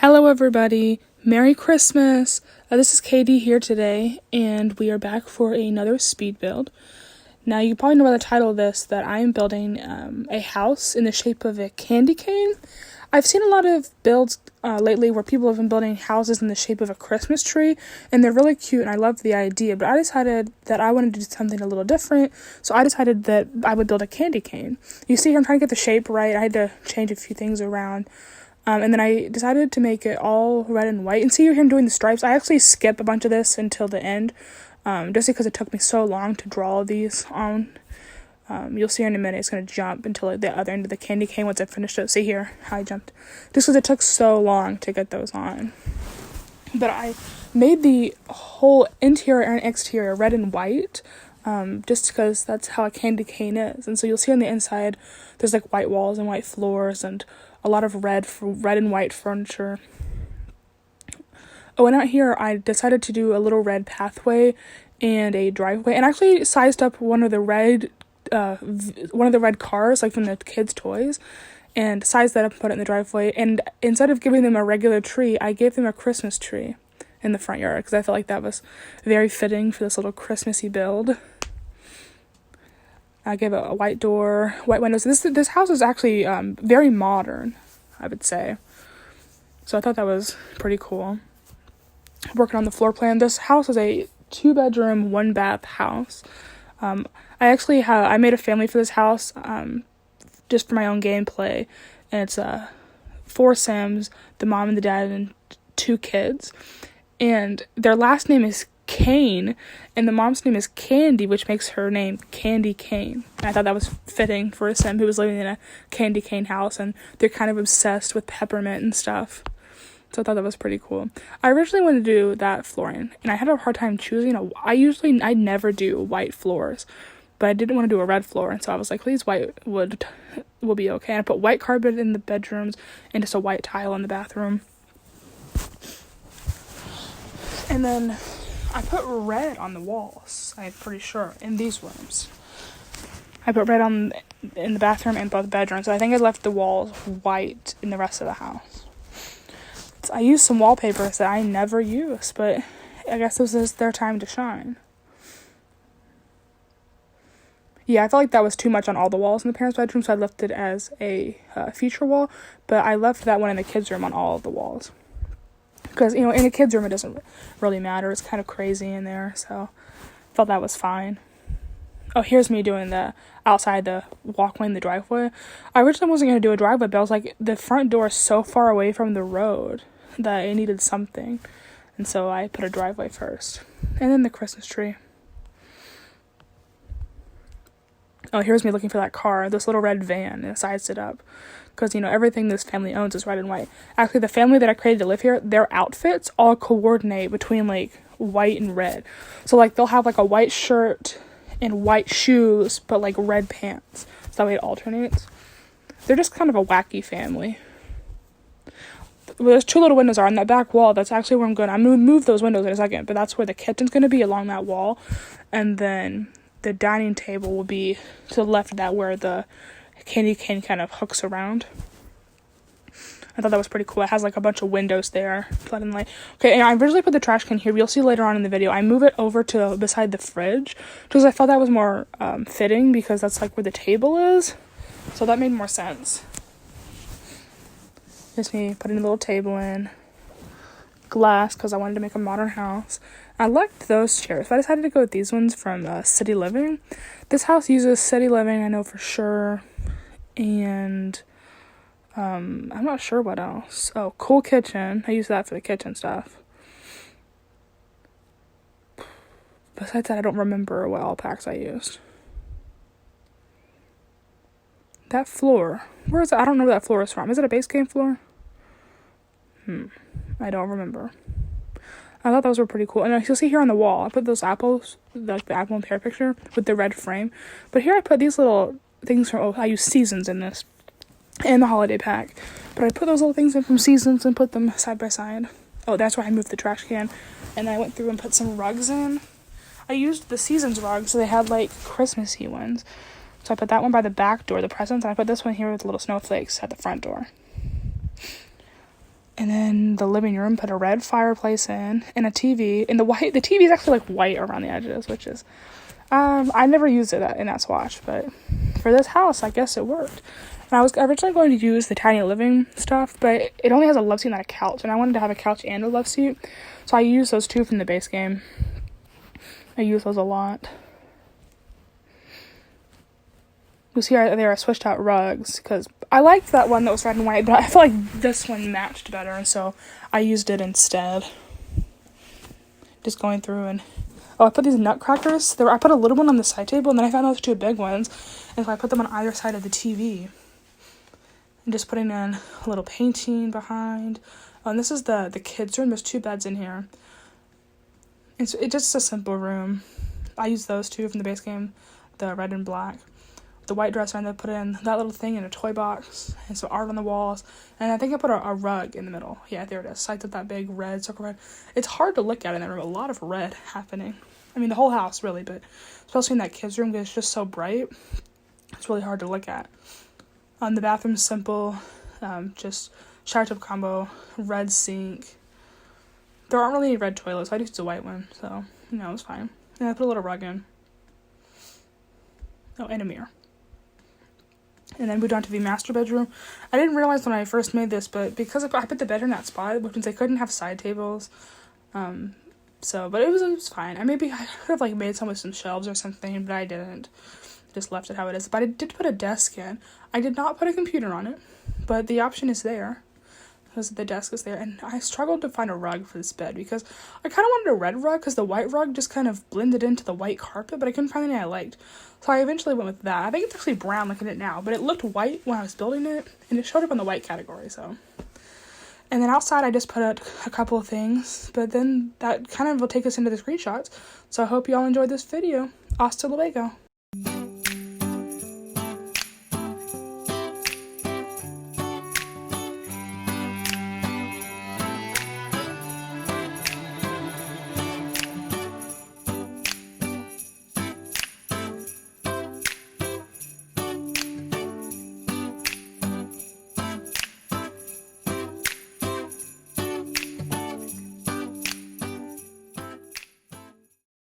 Hello, everybody. Merry Christmas. This is Katie here today, and we are back for another speed build. Now, you probably know by the title of this that I am building a house in the shape of a candy cane. I've seen a lot of builds lately where people have been building houses in the shape of a Christmas tree, and they're really cute, and I love the idea, but I decided that I wanted to do something a little different, so I decided that I would build a candy cane. You see here, I'm trying to get the shape right. I had to change a few things around. And then I decided to make it all red and white. And see here I'm doing the stripes. I actually skip a bunch of this until the end, just because it took me so long to draw these on. You'll see here in a minute, it's going to jump until the other end of the candy cane once I finished it. See here how I jumped. Just because it took so long to get those on. But I made the whole interior and exterior red and white, just because that's how a candy cane is. And so you'll see on the inside, there's like white walls and white floors and a lot of red and white furniture. Oh, and out here, I decided to do a little red pathway and a driveway, and actually sized up one of the red cars, like from the kids' toys, and sized that up and put it in the driveway. And instead of giving them a regular tree, I gave them a Christmas tree in the front yard because I felt like that was very fitting for this little Christmassy build. I gave it a white door, white windows. This house is actually very modern, I would say. So I thought that was pretty cool. Working on the floor plan. This house is a 2-bedroom, 1-bath house. I made a family for this house just for my own gameplay. And it's 4 Sims, the mom and the dad, and 2 kids. And their last name is Kane, and the mom's name is Candy, which makes her name Candy Cane. And I thought that was fitting for a Sim who was living in a candy cane house, and they're kind of obsessed with peppermint and stuff. So I thought that was pretty cool. I originally wanted to do that flooring, and I had a hard time choosing. I never do white floors, but I didn't want to do a red floor, and so I was like, please, white wood will be okay. And I put white carpet in the bedrooms and just a white tile in the bathroom. And then I put red on the walls, I'm pretty sure, in these rooms. I put red in the bathroom and both bedrooms, so I think I left the walls white in the rest of the house. So I used some wallpapers that I never use, but I guess this is their time to shine. Yeah, I felt like that was too much on all the walls in the parents' bedroom, so I left it as a feature wall, but I left that one in the kids' room on all of the walls. Because, in a kid's room, it doesn't really matter. It's kind of crazy in there, so I felt that was fine. Oh, here's me doing the outside, the walkway in the driveway. I originally wasn't going to do a driveway, but I was like, the front door is so far away from the road that it needed something. And so I put a driveway first. And then the Christmas tree. Oh, here's me looking for that car, this little red van, and I sized it up. Because, everything this family owns is red and white. Actually, the family that I created to live here, their outfits all coordinate between, white and red. So, they'll have, a white shirt and white shoes, but, red pants. So that way it alternates. They're just kind of a wacky family. Well, there's 2 little windows on that back wall. That's actually where I'm going to move those windows in a second. But that's where the kitchen's going to be, along that wall. And then the dining table will be to the left of that, where the candy cane kind of hooks around. I thought that was pretty cool. It has a bunch of windows there. Flood and light. Okay, and I originally put the trash can here. You'll see later on in the video. I move it over to beside the fridge because I thought that was more fitting, because that's where the table is. So that made more sense. Just me putting a little table in. Glass, because I wanted to make a modern house. I liked those chairs, but I decided to go with these ones from City Living. This house uses City Living, I know for sure. And I'm not sure what else. Oh, Cool Kitchen. I use that for the kitchen stuff. Besides that, I don't remember what all packs I used. That floor. Where is it? I don't know where that floor is from. Is it a base game floor? I don't remember. I thought those were pretty cool. And you'll see here on the wall, I put those apples, the apple and pear picture with the red frame. But here I put these little things from, I use Seasons in this, and the holiday pack. But I put those little things in from Seasons and put them side by side. Oh, that's where I moved the trash can. And I went through and put some rugs in. I used the Seasons rugs, so they had Christmassy ones. So I put that one by the back door, the presents, and I put this one here with little snowflakes at the front door. And then the living room, put a red fireplace in and a TV. And the TV is actually like white around the edges, which is, I never used it in that swatch, but for this house, I guess it worked. And I was originally going to use the tiny living stuff, but it only has a love seat, not a couch. And I wanted to have a couch and a love seat, so I used those two from the base game. I use those a lot. You'll see there I switched out rugs because I liked that one that was red and white, but I feel like this one matched better, and so I used it instead. Just going through and I put these nutcrackers. I put a little one on the side table, and then I found those two big ones, and so I put them on either side of the TV. And just putting in a little painting behind. Oh, and this is the kids' room. There's 2 beds in here. It's just a simple room. I used those two from the base game, the red and black. The white dresser, and I put in that little thing in a toy box, and some art on the walls, and I think I put a rug in the middle. Yeah, there it is. So I did that big red, circle red. It's hard to look at in that room. A lot of red happening. I mean, the whole house, really, but especially in that kids' room, because it's just so bright. It's really hard to look at. The bathroom's simple, just shower tub combo, red sink. There aren't really any red toilets, so I just used a white one, so, it was fine. And I put a little rug in. Oh, and a mirror. And then moved on to the master bedroom. I didn't realize when I first made this, but because I put the bed in that spot, which means I couldn't have side tables. But it was fine. I could have made some with some shelves or something, but I didn't. Just left it how it is. But I did put a desk in. I did not put a computer on it, but the option is there. Because the desk is there, and I struggled to find a rug for this bed because I kind of wanted a red rug because the white rug just kind of blended into the white carpet, but I couldn't find any I liked. So I eventually went with that. I think it's actually brown looking at it now, but it looked white when I was building it, and it showed up in the white category, so. And then outside I just put out a couple of things, but then that kind of will take us into the screenshots. So I hope you all enjoyed this video. Hasta luego.